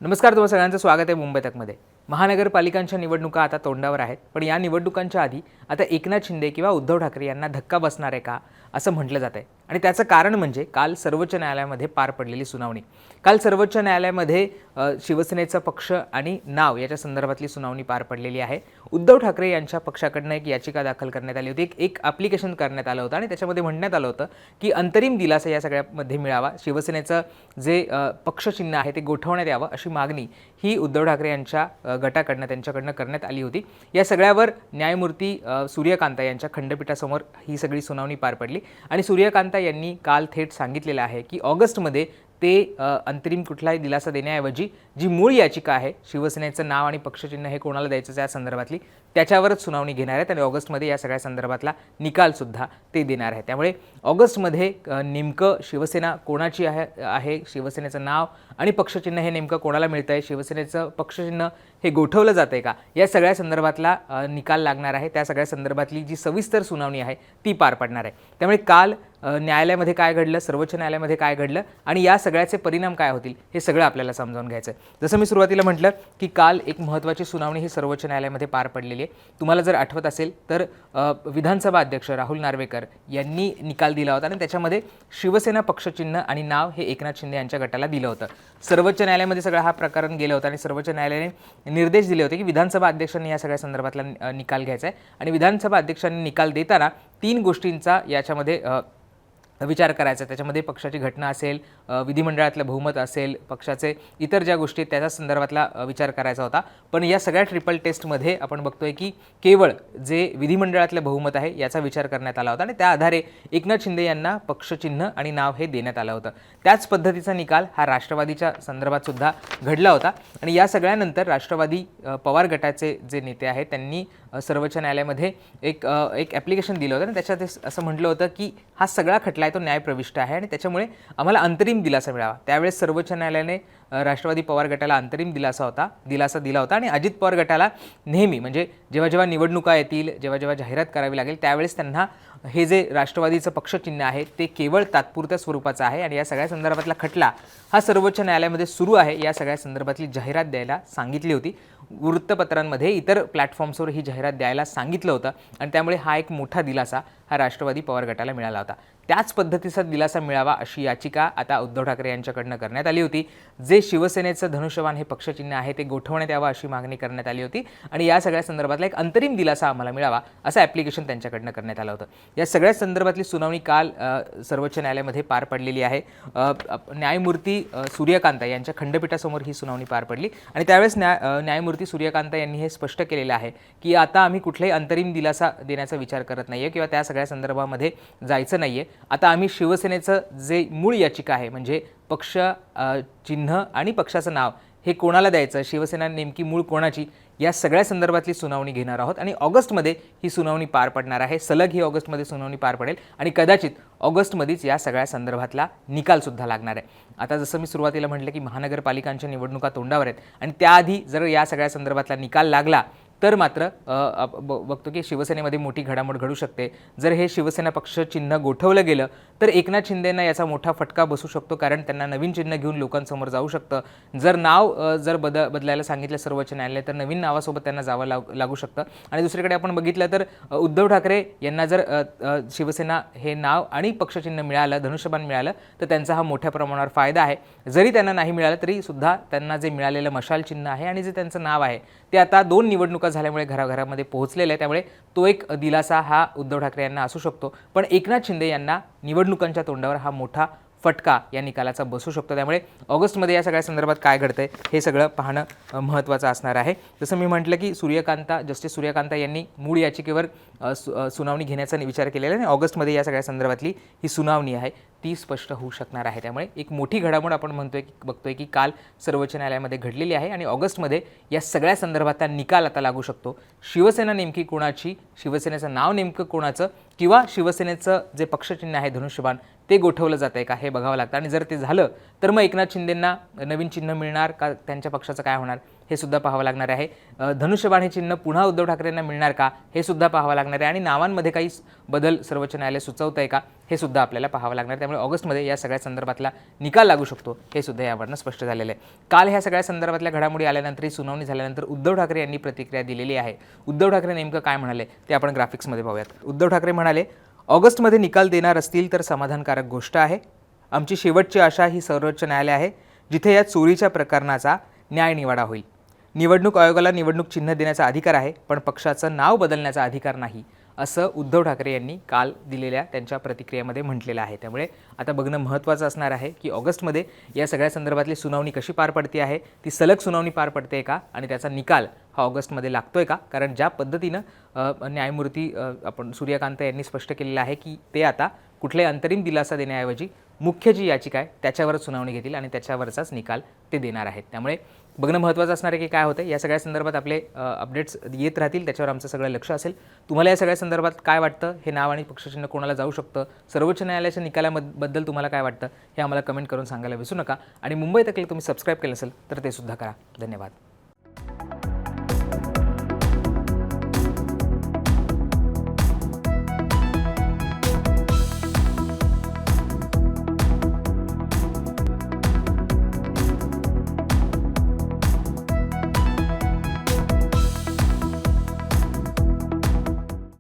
नमस्कार, तुम्हा सगळ्यांचं स्वागत आहे मुंबई तकमध्ये। महानगरपालिकांच्या निवडणुका आता तोंडावर आहेत, पण या निवडणुकांच्या आधी आता एकनाथ शिंदे किंवा उद्धव ठाकरे यांना धक्का बसणार आहे का असं म्हटलं जात आहे। आणि त्याचं कारण म्हणजे काल सर्वोच्च न्यायालयामध्ये पार पडलेली सुनावणी। काल सर्वोच्च न्यायालयामध्ये शिवसेनेचा पक्ष आणि नाव याच्या संदर्भातली सुनावणी पार पडलेली आहे। उद्धव ठाकरे यांच्या पक्षाकडून एक याचिका दाखल करण्यात आली होती, एक ॲप्लिकेशन करण्यात आलं होतं आणि त्याच्यामध्ये म्हणण्यात आलं होतं की अंतरिम दिलासा या सगळ्यामध्ये मिळावा, शिवसेनेचं जे पक्षचिन्ह आहे ते गोठवण्यात यावं अशी मागणी ही उद्धव ठाकरे यांच्या गटाकडनं त्यांच्याकडनं करण्यात आली होती। या सगळ्यावर न्यायमूर्ती सूर्यकांत यांच्या खंडपीठासमोर ही सगळी सुनावणी पार पडली आणि सूर्यकांत यांनी काल थेट सांगितलेलं आहे की ऑगस्टमध्ये ते अंतरिम कुठलाही दिलासा देण्याऐवजी जी मूळ याचिका आहे, शिवसेनेचं नाव आणि पक्षचिन्ह हे कोणाला द्यायचं त्या संदर्भातली, त्याच्यावरच सुनावणी घेणार आहेत आणि ऑगस्टमध्ये या सगळ्या संदर्भातला निकालसुद्धा ते देणार आहे। त्यामुळे ऑगस्टमध्ये नेमकं शिवसेना कोणाची आहे, शिवसेनेचं नाव आणि पक्षचिन्ह हे नेमकं कोणाला मिळतं आहे, शिवसेनेचं पक्षचिन्ह हे गोठवलं जातं आहे का, या सगळ्या संदर्भातला निकाल लागणार आहे। त्या सगळ्या संदर्भातली जी सविस्तर सुनावणी आहे ती पार पडणार आहे। त्यामुळे काल न्यायालयामध्ये काय घडलं, सर्वोच्च न्यायालयामध्ये काय घडलं आणि या सगळ्याचे परिणाम काय होतील हे सगळं आपल्याला समजावून घ्यायचं आहे। जसं मी सुरुवातीला म्हटलं की काल एक महत्त्वाची सुनावणी ही सर्वोच्च न्यायालयामध्ये पार पडलेली आहे। तुम्हाला जर आठवत असेल तर विधानसभा अध्यक्ष राहुल नार्वेकर यांनी निकाल दिला होता आणि त्याच्यामध्ये शिवसेना पक्षचिन्ह आणि नाव हे एकनाथ शिंदे यांच्या गटाला दिलं होतं। सर्वोच्च न्यायालयामध्ये सगळा हा प्रकरण गेलं होतं आणि सर्वोच्च न्यायालयाने निर्देश दिले होते की विधानसभा अध्यक्षांनी या सगळ्या संदर्भातला निकाल घ्यायचा आहे आणि विधानसभा अध्यक्षांनी निकाल देताना 3 गोष्टींचा याच्यामध्ये विचार करायचा। त्याच्यामध्ये पक्षाची घटना असेल, विधिमंडळातलं बहुमत असेल, पक्षाचे इतर ज्या गोष्टी त्याच्या संदर्भातला विचार करायचा होता। पण या सगळ्या ट्रिपल टेस्टमध्ये आपण बघतोय की केवळ जे विधिमंडळातलं बहुमत आहे याचा विचार करण्यात आला होता आणि त्या आधारे एकनाथ शिंदे यांना पक्षचिन्ह आणि नाव हे देण्यात आलं होतं। त्याच पद्धतीचा निकाल हा राष्ट्रवादीच्या संदर्भात सुद्धा घडला होता आणि या सगळ्यानंतर राष्ट्रवादी पवार गटाचे जे नेते आहेत त्यांनी सर्वोच्च न्यायालयामध्ये एक ॲप्लिकेशन दिलं होतं आणि त्याच्यात असं म्हटलं होतं की हा सगळा खटला आहे तो न्यायप्रविष्ट आहे आणि त्याच्यामुळे आम्हाला अंतरिम दिलासा मिळावा। त्यावेळेस सर्वोच्च न्यायालयाने राष्ट्रवादी पवार गटाला अंतरिम दिलासा दिला होता आणि अजित पवार गटाला नेहमी म्हणजे जेव्हा जेव्हा निवडणुका येतील, जेव्हा जेव्हा जाहिरात करावी लागेल त्यावेळेस त्यांना हे जे राष्ट्रवादीचं पक्षचिन्ह आहे ते केवळ तात्पुरत्या स्वरूपाचं आहे आणि या सगळ्या संदर्भातला खटला हा सर्वोच्च न्यायालयामध्ये सुरू आहे या सगळ्या संदर्भातली जाहिरात द्यायला सांगितली होती। वृत्तपत्रांमध्ये इतर प्लॅटफॉर्म्सवर ही जाहिरात द्यायला सांगितलं होतं आणि त्यामुळे हा एक मोठा दिलासा हा राष्ट्रवादी पवार गटाला मिळाला होता। त्याच पद्धतीचा दिलासा मिळावा अशी याचिका आता उद्धव ठाकरे यांच्याकडनं करण्यात आली होती। जे शिवसेनेचं धनुष्यबाण हे पक्षचिन्ह आहे ते गोठवण्यात यावं अशी मागणी करण्यात आली होती आणि या सगळ्या संदर्भातला एक अंतरिम दिलासा आम्हाला मिळावा असं ॲप्लिकेशन त्यांच्याकडनं करण्यात आलं होतं। या सगळ्या संदर्भातली सुनावणी काल सर्वोच्च न्यायालयामध्ये पार पडलेली आहे। न्यायमूर्ती सूर्यकांत यांच्या खंडपीठासमोर ही सुनावणी पार पडली आणि त्यावेळेस न्यायमूर्ती सूर्यकांत यांनी हे स्पष्ट केलेलं आहे की आता आम्ही कुठलाही अंतरिम दिलासा देण्याचा विचार करत नाहीये किंवा त्या सगळ्या संदर्भामध्ये जायचं नाहीये। आता आम्ही शिवसेनेचं जे मूळ याचिका आहे म्हणजे पक्ष चिन्ह आणि पक्षाचं नाव हे कोणाला द्यायचं, शिवसेना नेमकी मूळ कोणाची, या सगळ्या संदर्भातली सुनावणी घेणार आहोत आणि ऑगस्टमध्ये ही सुनावणी पार पडणार आहे। सलग ही ऑगस्टमध्ये सुनावणी पार पडेल आणि कदाचित ऑगस्टमध्येच या सगळ्या संदर्भातला निकालसुद्धा लागणार आहे। आता जसं मी सुरुवातीला म्हटलं की महानगरपालिकांच्या निवडणुका तोंडावर आहेत आणि त्याआधी जर या सगळ्या संदर्भातला निकाल लागला तर मात्र बघतो की शिवसेनेमध्ये मोठी घडामोड घडू शकते। जर हे शिवसेना पक्ष चिन्ह गोठवलं गेलं तर एकनाथ शिंदेंना याचा मोठा फटका बसू शकतो, कारण त्यांना नवीन चिन्ह घेऊन लोकांसमोर जाऊ शकतं। जर नाव बदलायला सांगितलं सर्वोच्च न्यायालय तर नवीन नावासोबत त्यांना जावं लागू शकतं। आणि दुसरीकडे आपण बघितलं तर उद्धव ठाकरे यांना जर शिवसेना हे नाव आणि पक्षचिन्ह मिळालं, धनुष्यबाण मिळालं तर त्यांचा हा मोठ्या प्रमाणावर फायदा आहे। जरी त्यांना नाही मिळालं तरी सुद्धा त्यांना जे मिळालेलं मशाल चिन्ह आहे आणि जे त्यांचं नाव आहे ते आता 2 निवडणुका झाल्यामुळे घराघरामध्ये पोहोचलेलं आहे। त्यामुळे तो एक दिलासा हा उद्धव ठाकरे यांना असू शकतो, पण एकनाथ शिंदे यांना निवडणुकांच्या तोंडावर हा मोठा फटका या निकालाचा बसू शकतो। त्यामुळे ऑगस्टमध्ये या सगळ्या संदर्भात काय घडतंय हे सगळं पाहणं महत्त्वाचं असणार आहे। जसं मी म्हटलं की जस्टिस सूर्यकांत यांनी मूळ याचिकेवर सुनावणी घेण्याचा विचार केलेला आहे आणि ऑगस्टमध्ये या सगळ्या संदर्भातली ही सुनावणी आहे ती स्पष्ट होऊ शकणार आहे। त्यामुळे एक मोठी घडामोड आपण बघतोय की काल सर्वोच्च न्यायालयामध्ये घडलेली आहे आणि ऑगस्टमध्ये या सगळ्या संदर्भातला निकाल आता लागू शकतो। शिवसेना नेमकी कोणाची, शिवसेनेचं नाव नेमकं कोणाचं किंवा शिवसेनेचं जे पक्षचिन्ह आहे धनुष्यबाण ते गोठवलं जातंय का हे बघावं लागतं आणि जर ते झालं तर मग एकनाथ शिंदेंना नवीन चिन्ह मिळणार का, त्यांच्या पक्षाचं काय होणार हे सुद्धा पाहावं लागणार आहे. धनुष्यबाण हे चिन्ह पुन्हा उद्धव ठाकरेंना मिळणार का हे सुद्धा पाहावं लागणार आहे आणि नावांमध्ये काही बदल सर्वोच्च न्यायालय सुचवतंय का हे सुद्धा आपल्याला पाहावं लागणार आहे. त्यामुळे ऑगस्टमध्ये या सगळ्या संदर्भातला निकाल लागू शकतो हे सुद्धा यावरनं स्पष्ट झालेलं आहे. काल ह्या सगळ्या संदर्भातल्या घडामोडी आल्यानंतर ही सुनावणी झाल्यानंतर उद्धव ठाकरे यांनी प्रतिक्रिया दिलेली आहे. उद्धव ठाकरे नेमकं काय म्हणाले ते आपण ग्राफिक्समध्ये पाहूयात. उद्धव ठाकरे म्हणाले, ऑगस्टमध्ये निकाल देणार असतील तर समाधानकारक गोष्ट आहे. आमची शेवटची आशा ही सर्वोच्च न्यायालय आहे, जिथे या चोरीच्या प्रकरणाचा न्यायनिवाडा होईल. निवडणूक आयोगाला निवडणूक चिन्ह देण्याचा अधिकार आहे, पण पक्षाचं नाव बदलण्याचा अधिकार नाही, असं उद्धव ठाकरे यांनी काल दिलेल्या त्यांच्या प्रतिक्रियेमध्ये म्हटलेलं आहे. त्यामुळे आता बघणं महत्त्वाचं असणार आहे की ऑगस्टमध्ये या सगळ्या संदर्भातली सुनावणी कशी पार पडते आहे, ती सलग सुनावणी पार पडते का आणि त्याचा निकाल हा ऑगस्टमध्ये लागतोय का. कारण ज्या पद्धतीनं न्यायमूर्ती आपण सूर्यकांत यांनी स्पष्ट केलेलं आहे की ते आता कुठलाही अंतरिम दिलासा देण्याऐवजी मुख्य जी याचिका आहे त्याच्यावरच सुनावणी घेतील आणि त्याच्यावरचाच निकाल ते देणार आहेत. त्यामुळे बघणं महत्त्वाचं असणार आहे की काय होतं. या सगळ्या संदर्भात आपले अपडेट्स येत राहतील, त्याच्यावर आमचं सगळं लक्ष असेल. तुम्हाला या सगळ्या संदर्भात काय वाटतं, हे नाव आणि पक्षचिन्ह कोणाला जाऊ शकतं, सर्वोच्च न्यायालयाच्या निकालाबद्दल तुम्हाला काय वाटतं हे आम्हाला कमेंट करून सांगायला विसरू नका. आणि मुंबई तकला तुम्ही सबस्क्राईब केलं असेल तर ते सुद्धा करा. धन्यवाद.